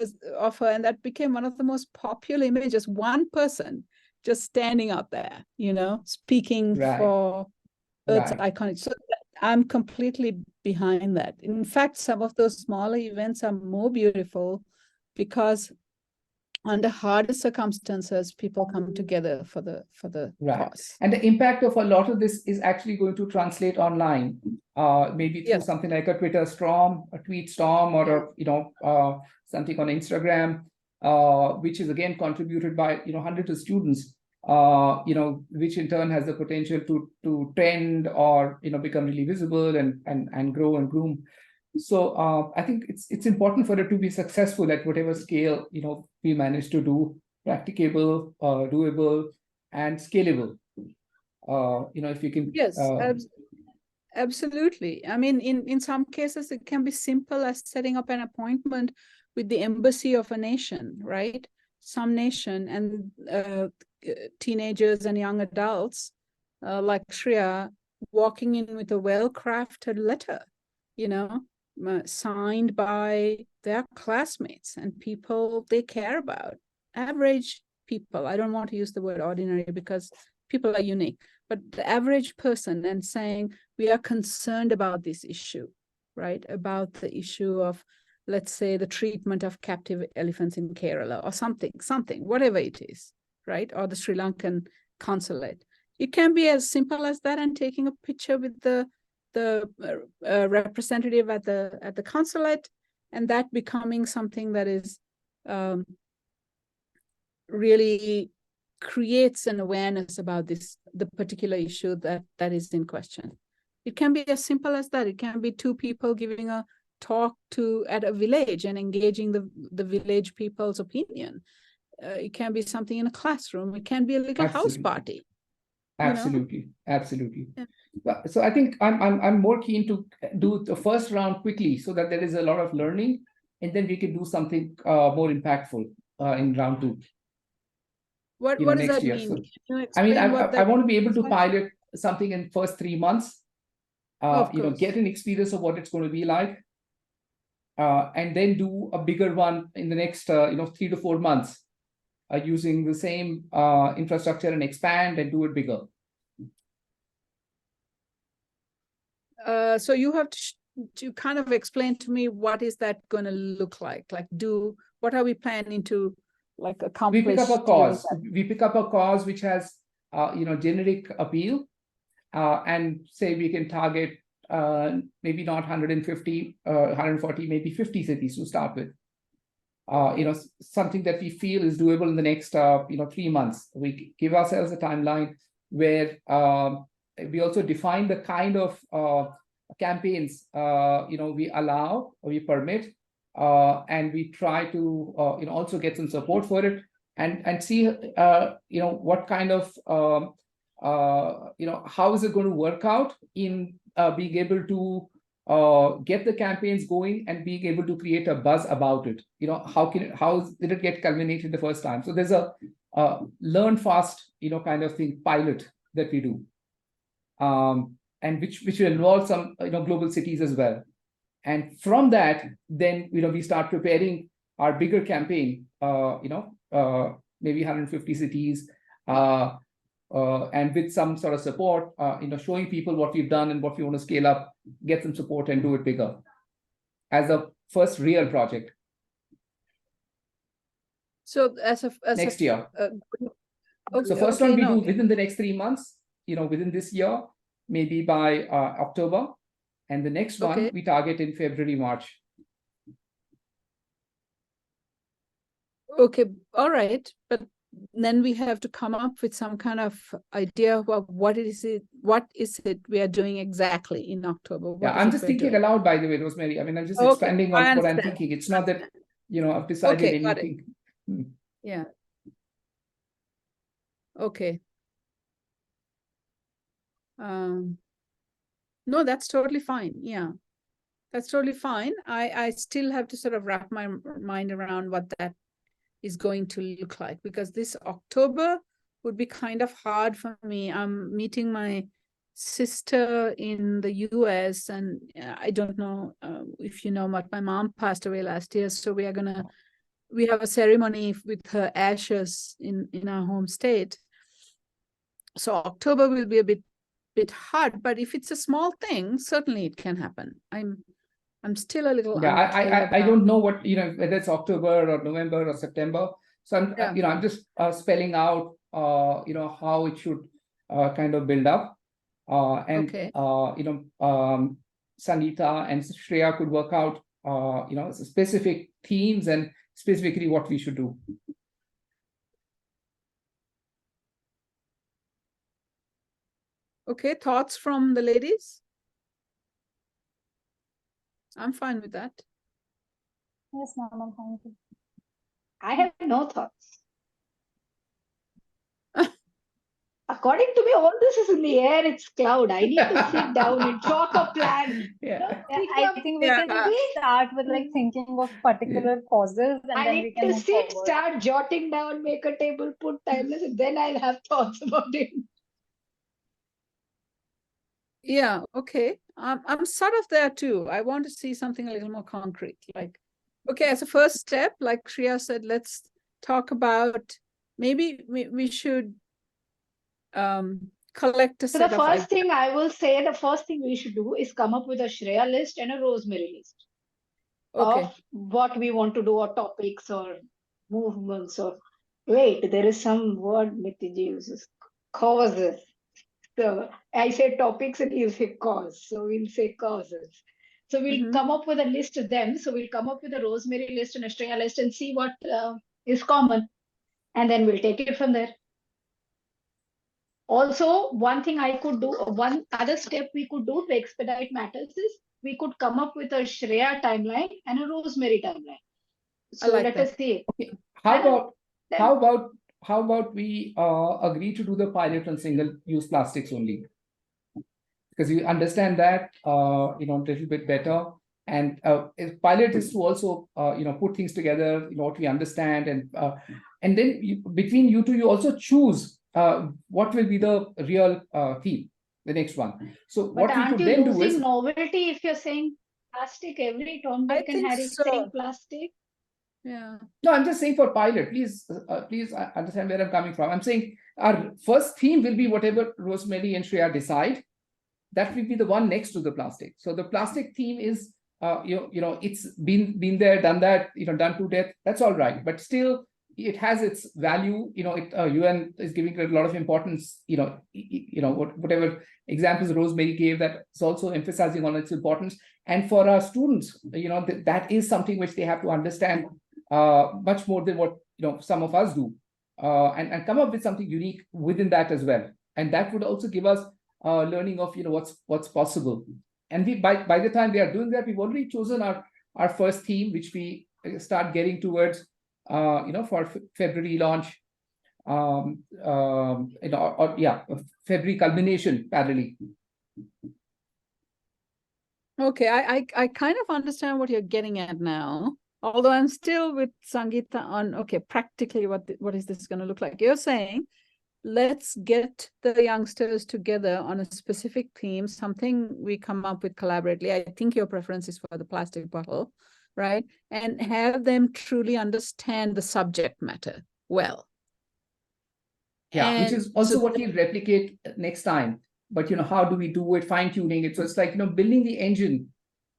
and that became one of the most popular images. One person just standing up there, speaking Right. for Earth's Right. iconic. So I'm completely behind that. In fact, some of those smaller events are more beautiful because under harder circumstances, people come together for the Right. cause. And the impact of a lot of this is actually going to translate online, maybe through Yes. something like a Twitter storm, a tweet storm, or something on Instagram, which is again contributed by hundreds of students, which in turn has the potential to trend or become really visible and grow and groom. So I think it's important for it to be successful at whatever scale we manage to do, practicable, doable, and scalable. If you can. Yes, absolutely. I mean, in some cases, it can be simple as setting up an appointment with the embassy of a nation, right? Some nation, and teenagers and young adults like Shreya walking in with a well-crafted letter, signed by their classmates and people they care about. Average people. I don't want to use the word ordinary because people are unique, but the average person, and saying, we are concerned about this issue, right? About the issue of, let's say, the treatment of captive elephants in Kerala or something, whatever it is, right? Or the Sri Lankan consulate. It can be as simple as that, and taking a picture with the representative at the consulate, and that becoming something that is really creates an awareness about the particular issue that is in question. It can be as simple as that. It can be 2 people giving a talk at a village and engaging the village people's opinion. It can be something in a classroom. It can be a little house party. Absolutely. Yeah. So I think I'm more keen to do the first round quickly, so that there is a lot of learning, and then we can do something more impactful in round 2. What does next that year. mean? So, Can you I mean, explain what that I want to be able to like? pilot something in first 3 months, Of course. get an experience of what it's going to be like, and then do a bigger one in the next 3 to 4 months, using the same infrastructure, and expand and do it bigger. So you have to kind of explain to me, what is that going to look like? What are we planning to accomplish? We pick up a cause which has generic appeal, and say we can target maybe not 150, 140, maybe 50 cities to start with. something that we feel is doable in the next 3 months. We give ourselves a timeline where we also define the kind of campaigns we allow or we permit, and we try to also get some support for it, and see what kind of how is it going to work out in being able to get the campaigns going and being able to create a buzz about it. How did it get culminated the first time? So there's a learn fast kind of thing pilot that we do, and which will involve some global cities as well. And from that, then we start preparing our bigger campaign, maybe 150 cities, and with some sort of support, showing people what we've done and what we want to scale up, get some support and do it bigger as a first real project. So next year. Okay, so first one we do within the next 3 months, within this year, maybe by October, and the next one we target in February, March. Okay, all right, but then we have to come up with some kind of idea of what is it we are doing exactly in October. I'm just thinking aloud, by the way, Rosemary. I mean, I'm just expanding on what I'm thinking. It's not that I've decided anything. Yeah. Okay. No, that's totally fine. Yeah, that's totally fine. I still have to sort of wrap my mind around what that is going to look like, because this October would be kind of hard for me. I'm meeting my sister in the US, and I don't know if you know, but my mom passed away last year, so we have a ceremony with her ashes in our home state. So October will be a bit hard, but if it's a small thing, certainly it can happen. I'm still a little I don't know what whether it's October or November or September. So I'm just spelling out how it should kind of build up, and Sangeeta and Shreya could work out specific themes and specifically what we should do. Okay, thoughts from the ladies? I'm fine with that. Yes, ma'am, I'm fine with it. I have no thoughts. According to me, all this is in the air. It's cloud. I need to sit down and chalk a plan. I think we can start with thinking of particular causes, and then we can move forward. Start jotting down, make a table, put timeless, and then I'll have thoughts about it. Yeah, okay. I'm sort of there too. I want to see something a little more concrete. Okay, as a first step, like Shreya said, let's talk about, maybe we should collect a set of... So the first thing I will say, the first thing we should do is come up with a Shreya list and a Rosemary list of what we want to do, or topics or movements, or wait, there is some word Nitiji uses, causes. So I say topics and you say cause. So we'll say causes. So we'll come up with a list of them. So we'll come up with a Rosemary list and a Shreya list and see what is common. And then we'll take it from there. Also, one thing I could do, one other step we could do to expedite matters is we could come up with a Shreya timeline and a Rosemary timeline. So let us see. Okay. How about we agree to do the pilot on single-use plastics only? Because you understand that a little bit better, and pilot is to also put things together, what we understand, and then between you two you also choose what will be the real theme, the next one. So but what we could then do is novelty if you're saying plastic. Every Tom, Dick, and Harry saying plastic. Yeah. No, I'm just saying for pilot, please understand where I'm coming from. I'm saying our first theme will be whatever Rosemary and Shreya decide. That will be the one next to the plastic. So the plastic theme is, it's been there, done that, done to death. That's all right, but still, it has its value. UN is giving it a lot of importance. Whatever examples Rosemary gave, that is also emphasizing on its importance. And for our students, that is something which they have to understand. much more than what some of us do, and come up with something unique within that as well. And that would also give us learning of what's possible. And we by the time we are doing that, we've already chosen our first theme, which we start getting towards for February launch, February culmination parallelly. Okay, I kind of understand what you're getting at now, although I'm still with Sangeeta on, okay, practically what is this going to look like? You're saying, let's get the youngsters together on a specific theme, something we come up with collaboratively. I think your preference is for the plastic bottle, right? And have them truly understand the subject matter well. Yeah, And which is also so what we'll replicate next time. But how do we do it, fine-tuning it? So it's like building the engine,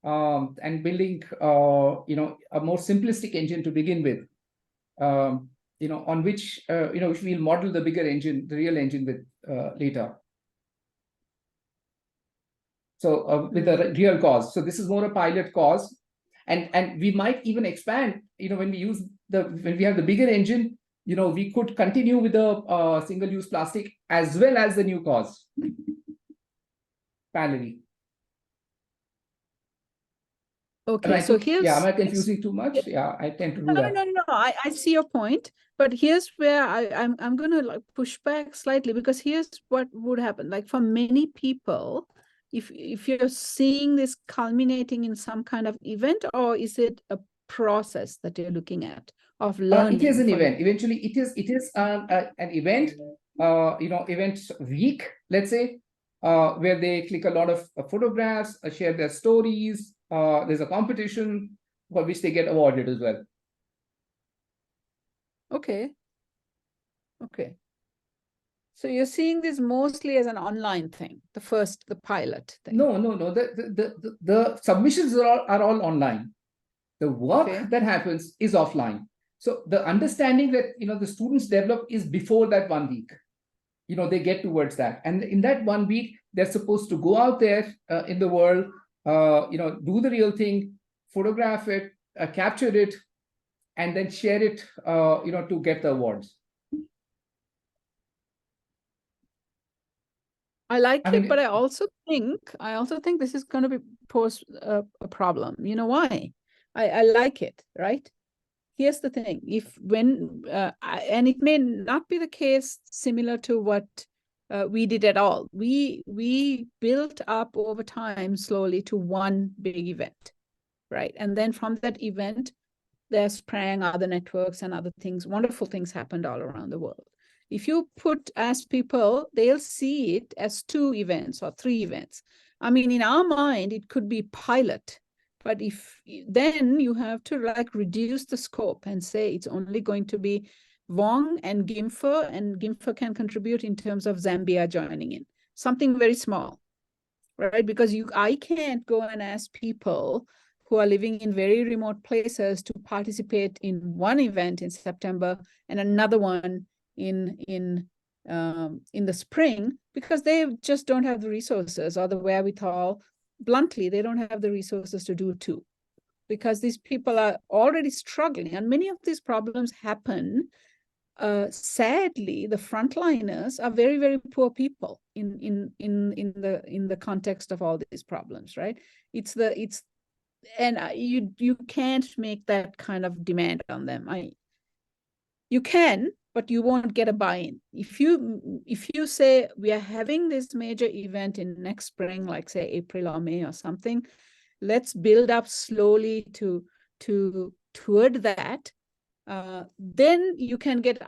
and building a more simplistic engine to begin with, on which which we'll model the bigger engine, the real engine with later. So with a real cause. So this is more a pilot cause, and we might even expand. When we have the bigger engine, we could continue with the single-use plastic as well as the new cause parallelly. okay, so here's, am I confusing too much? Yeah, I tend to do that. No. I see your point, but here's where I'm gonna like push back slightly, because here's what would happen. Like for many people, if you're seeing this culminating in some kind of event, or is it a process that you're looking at of learning? It is an event. Eventually, it is an event. Event week, let's say, where they click a lot of photographs, share their stories. There's a competition for which they get awarded as well. Okay. So you're seeing this mostly as an online thing, the pilot thing. No. The submissions are all online. The work that happens is offline. So the understanding that the students develop is before that 1 week. They get towards that, and in that 1 week, they're supposed to go out there in the world, do the real thing, photograph it, capture it, and then share it, to get the awards. I like it, but I also think this is going to pose a problem. You know why? I like it, right? Here's the thing: and it may not be the case similar to what we did at all. We built up over time slowly to one big event, right? And then from that event, there sprang other networks and other things. Wonderful things happened all around the world. If you ask people, they'll see it as 2 events or 3 events. I mean, in our mind, it could be pilot, but then you have to like reduce the scope and say it's only going to be VONG and GIMFA can contribute in terms of Zambia joining in, something very small, right? Because I can't go and ask people who are living in very remote places to participate in one event in September and another one in the spring, because they just don't have the resources or the wherewithal. Bluntly, they don't have the resources to do 2, because these people are already struggling, and many of these problems happen. Sadly, the frontliners are very, very poor people in the context of all these problems, right? And you can't make that kind of demand on them. You can, but you won't get a buy-in. If you say we are having this major event in next spring, like say April or May or something, let's build up slowly toward that. Then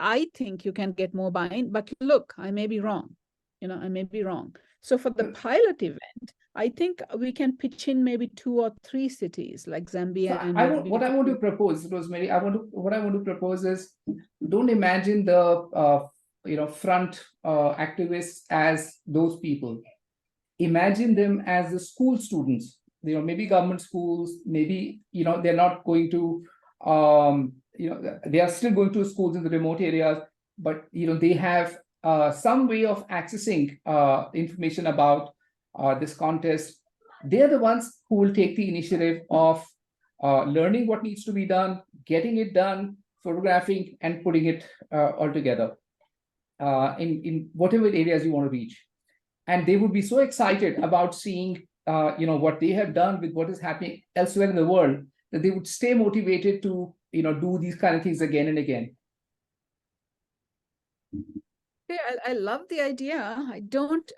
I think you can get more buy-in, but look, I may be wrong. I may be wrong. So for the pilot event, I think we can pitch in maybe 2 or 3 cities like Zambia. So what I want to propose, Rosemary, what I want to propose is, don't imagine the front activists as those people. Imagine them as the school students. Maybe government schools. Maybe they're not going to. They are still going to schools in the remote areas, but they have some way of accessing information about this contest. They're the ones who will take the initiative of learning what needs to be done, getting it done, photographing, and putting it all together in whatever areas you want to reach. And they would be so excited about seeing what they have done with what is happening elsewhere in the world, that they would stay motivated to do these kind of things again and again. Yeah, I love the idea.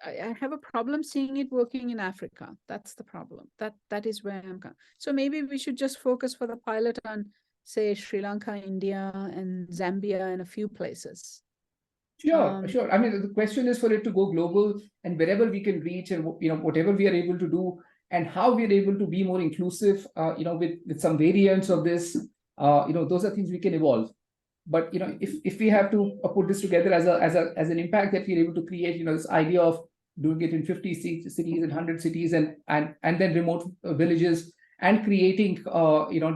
I have a problem seeing it working in Africa. That's the problem. That is where I'm going. So maybe we should just focus for the pilot on, say, Sri Lanka, India, and Zambia, and a few places. Sure. I mean, the question is for it to go global, and wherever we can reach, and whatever we are able to do, and how we are able to be more inclusive, with some variants of this, those are things we can evolve. But if we have to put this together as an impact that we're able to create, this idea of doing it in 50 cities and 100 cities, and then remote villages, and creating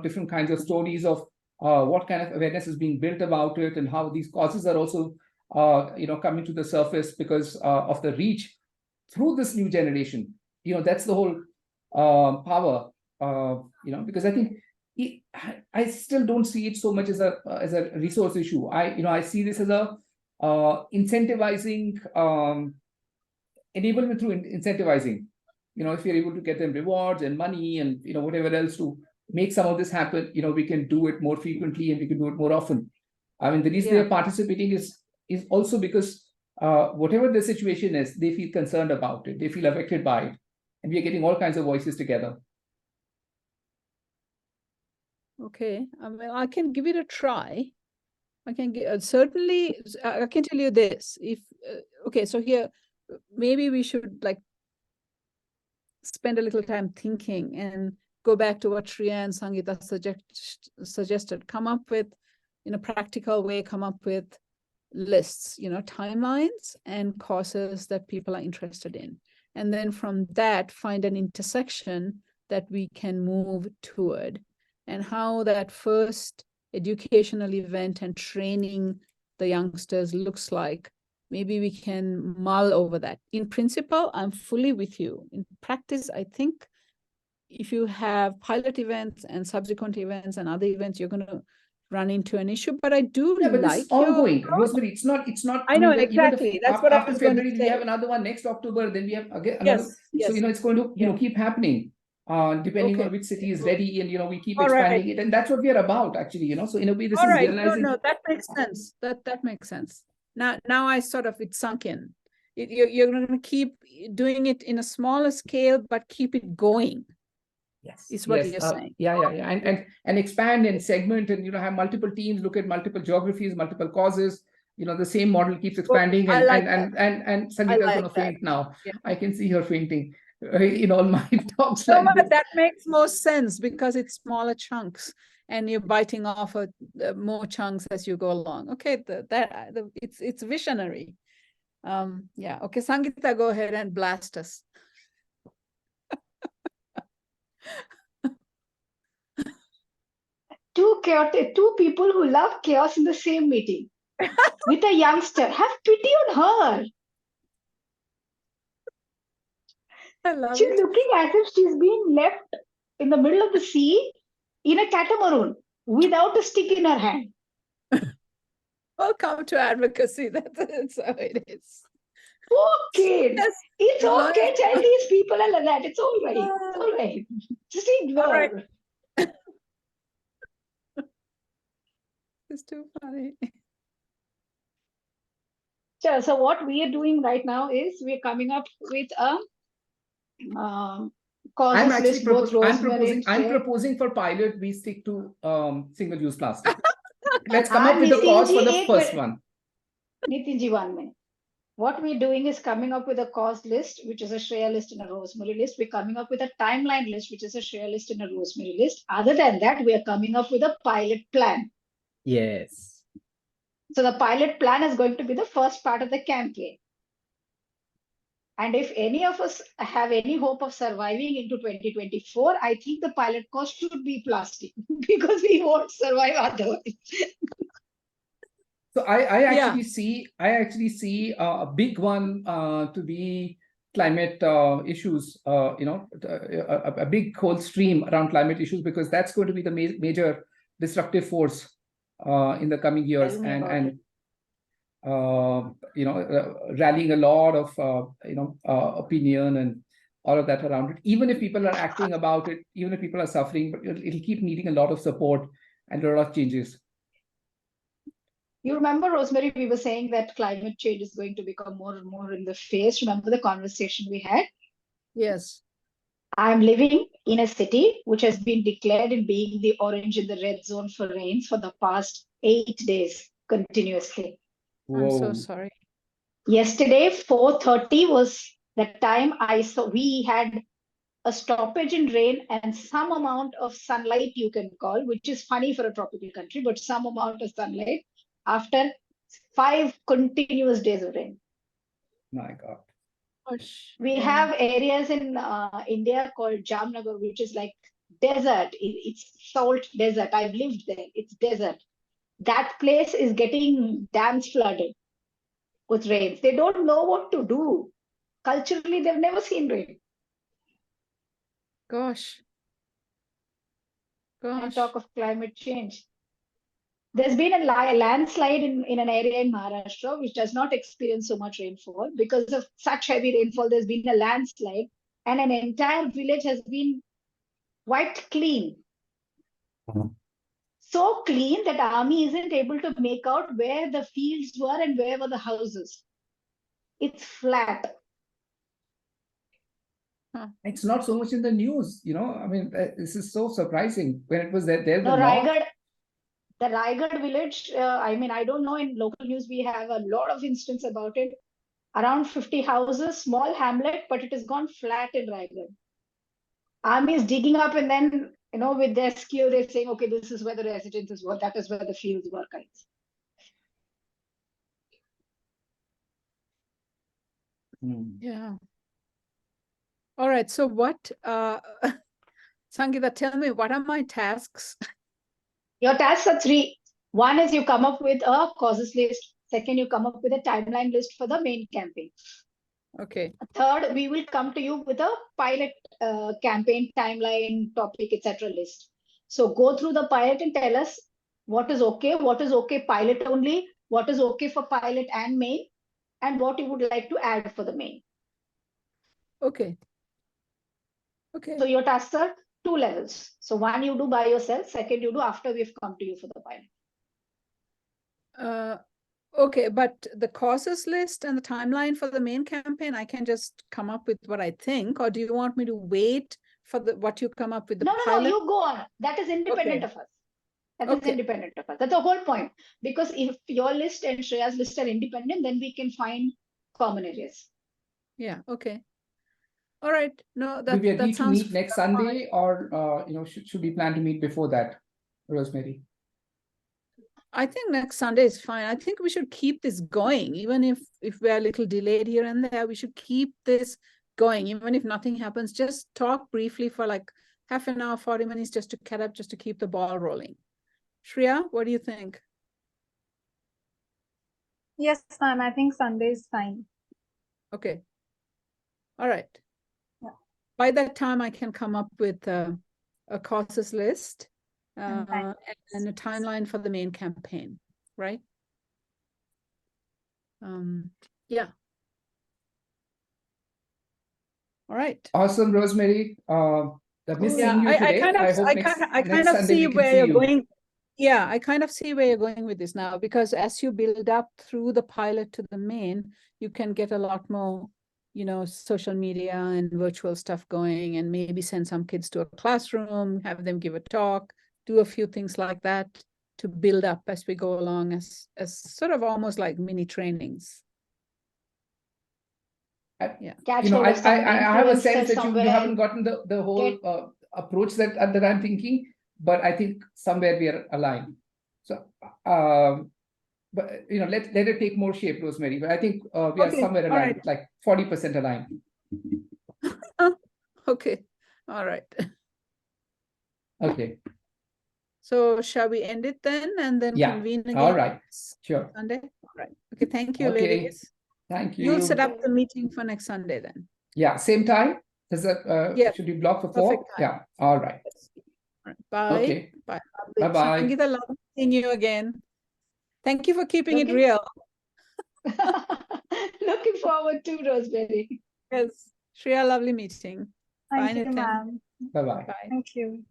different kinds of stories of what kind of awareness is being built about it, and how these causes are also coming to the surface because of the reach through this new generation. That's the whole power. Because I think I still don't see it so much as a resource issue. I see this as a incentivizing, enablement through incentivizing. If you're able to get them rewards and money and whatever else to make some of this happen, we can do it more frequently, and we can do it more often. I mean, the reason they're participating is also because whatever the situation is, they feel concerned about it, they feel affected by it, and we are getting all kinds of voices together. Okay, I can give it a try. I can certainly. I can tell you this. If okay, so here maybe we should spend a little time thinking and go back to what Shreya and Sangeeta suggested. Come up with, in a practical way, come up with lists, timelines and causes that people are interested in, and then from that find an intersection that we can move toward. And how that first educational event and training the youngsters looks like, maybe we can mull over that. In principle, I'm fully with you. In practice, I think if you have pilot events and subsequent events and other events, you're going to run into an issue. But I do but like this is ongoing, Rosemary. It's not. I know, exactly. That's what after February, we have another one next October. Then we have again another. Yes. So it's going to keep happening. Depending on which city is ready, and we keep expanding it, and that's what we are about, actually. So in a way, this is realizing. No, that makes sense. That makes sense. Now I sort of, it's sunk in. You're going to keep doing it in a smaller scale, but keep it going. Yes, is what you're saying. And expand and segment, and have multiple teams look at multiple geographies, multiple causes. The same model keeps expanding, and Sangeeta's going to faint now. Yeah. I can see her fainting in all my talks. No, but that makes more sense because it's smaller chunks, and you're biting off more chunks as you go along. Okay, it's visionary. Okay, Sangeeta, go ahead and blast us. Two people who love chaos in the same meeting with a youngster. Have pity on her. She's looking as if she's being left in the middle of the sea in a catamaran without a stick in her hand. Welcome to advocacy. That's how it is. Poor kids. It's okay. Tell these people like that. It's all right. It's all right. Just ignore. Right. It's too funny. So what we are doing right now is we're coming up with a causes list. I'm proposing for pilot we stick to single-use plastic. Let's come up with a cause for the first one. Nitinji, 1 minute. What we're doing is coming up with a cause list, which is a Shreya list and a Rosemary list. We're coming up with a timeline list, which is a Shreya list and a Rosemary list. Other than that, we are coming up with a pilot plan. Yes. So the pilot plan is going to be the first part of the campaign. And if any of us have any hope of surviving into 2024, I think the pilot cause should be plastic because we won't survive otherwise. So I actually see a big one to be climate issues, a big whole stream around climate issues, because that's going to be the major disruptive force in the coming years. Tell me And about it. rallying a lot of opinion and all of that around it. Even if people are acting about it, even if people are suffering, but it'll keep needing a lot of support and a lot of changes. You remember, Rosemary, we were saying that climate change is going to become more and more in the face. Remember the conversation we had? Yes. I'm living in a city which has been declared in being the orange and the red zone for rains for the past 8 days continuously. I'm so Whoa. sorry. Yesterday, 4:30 was the time I saw we had a stoppage in rain and some amount of sunlight, you can call, which is funny for a tropical country, but some amount of sunlight after 5 continuous days of rain. My God. Gosh. We have areas in India called Jamnagar, which is like desert. It's salt desert. I've lived there. It's desert. That place is getting dams flooded with rains. They don't know what to do. Culturally, they've never seen rain. Gosh. And talk of climate change. There's been a landslide in an area in Maharashtra which does not experience so much rainfall. Because of such heavy rainfall, there's been a landslide and an entire village has been wiped clean. So clean that army isn't able to make out where the fields were and where were the houses. It's flat. It's not so much in the news, I mean, this is so surprising. When it was there No, the north. The Raigad village, I don't know, in local news, we have a lot of instance about it. Around 50 houses, small hamlet, but it has gone flat in Raigad. Army is digging up and then, with their skill, they're saying, okay, this is where the residences were, that is where the fields were, kinds. Yeah. All right. So what, Sangeeta, tell me, what are my tasks? Your tasks are 3. One is you come up with a causes list. Second, you come up with a timeline list for the main campaign. Okay. Third, we will come to you with a pilot campaign timeline, topic, etc. list. So go through the pilot and tell us what is okay pilot only, what is okay for pilot and main, and what you would like to add for the main. Okay. Okay. So your tasks are 2 levels. So one you do by yourself, second you do after we've come to you for the pilot. Okay, but the causes list and the timeline for the main campaign, I can just come up with what I think, or do you want me to wait for what you come up with the pilot? No, you go on. That is independent of us. That is independent of us. That's the whole point. Because if your list and Shreya's list are independent, then we can find common areas. Yeah, okay. All right. No, Do we agree that to sounds meet next Sunday, or should we plan to meet before that, Rosemary? I think next Sunday is fine. I think we should keep this going, even if we're a little delayed here and there. We should keep this going, even if nothing happens. Just talk briefly for like half an hour, 40 minutes, just to catch up, just to keep the ball rolling. Shreya, what do you think? Yes, ma'am. I think Sunday is fine. Okay. All right. Yeah. By that time, I can come up with a causes list and a timeline for the main campaign, right? Yeah. All right. Awesome, Rosemary. I've missed seeing you today. I kind of see where you're going. Yeah, I kind of see where you're going with this now, because as you build up through the pilot to the main, you can get a lot more, social media and virtual stuff going, and maybe send some kids to a classroom, have them give a talk, do a few things like that to build up as we go along, as sort of almost like mini trainings. Yeah. I have a sense that you haven't gotten the whole approach that I'm thinking, but I think somewhere we are aligned. So, but let it take more shape, Rosemary. But I think we are somewhere aligned, like 40% aligned. Okay. All right. Okay. So shall we end it then, and then convene again? All right. Sure. Sunday. All right. Okay. Thank you, ladies. Thank you. You'll set up the meeting for next Sunday then. Yeah, same time. Does that Yeah, should we block for 4? perfect time. Yeah. All right. All right, bye. Okay. Bye. Bye-bye. Sangeeta, love seeing you again. Thank you for keeping it Looking- real. Looking forward to Rosemary. Yes. Shreya, lovely meeting. Thank Bye, you, Nitin. ma'am. Bye-bye. Bye. Thank you.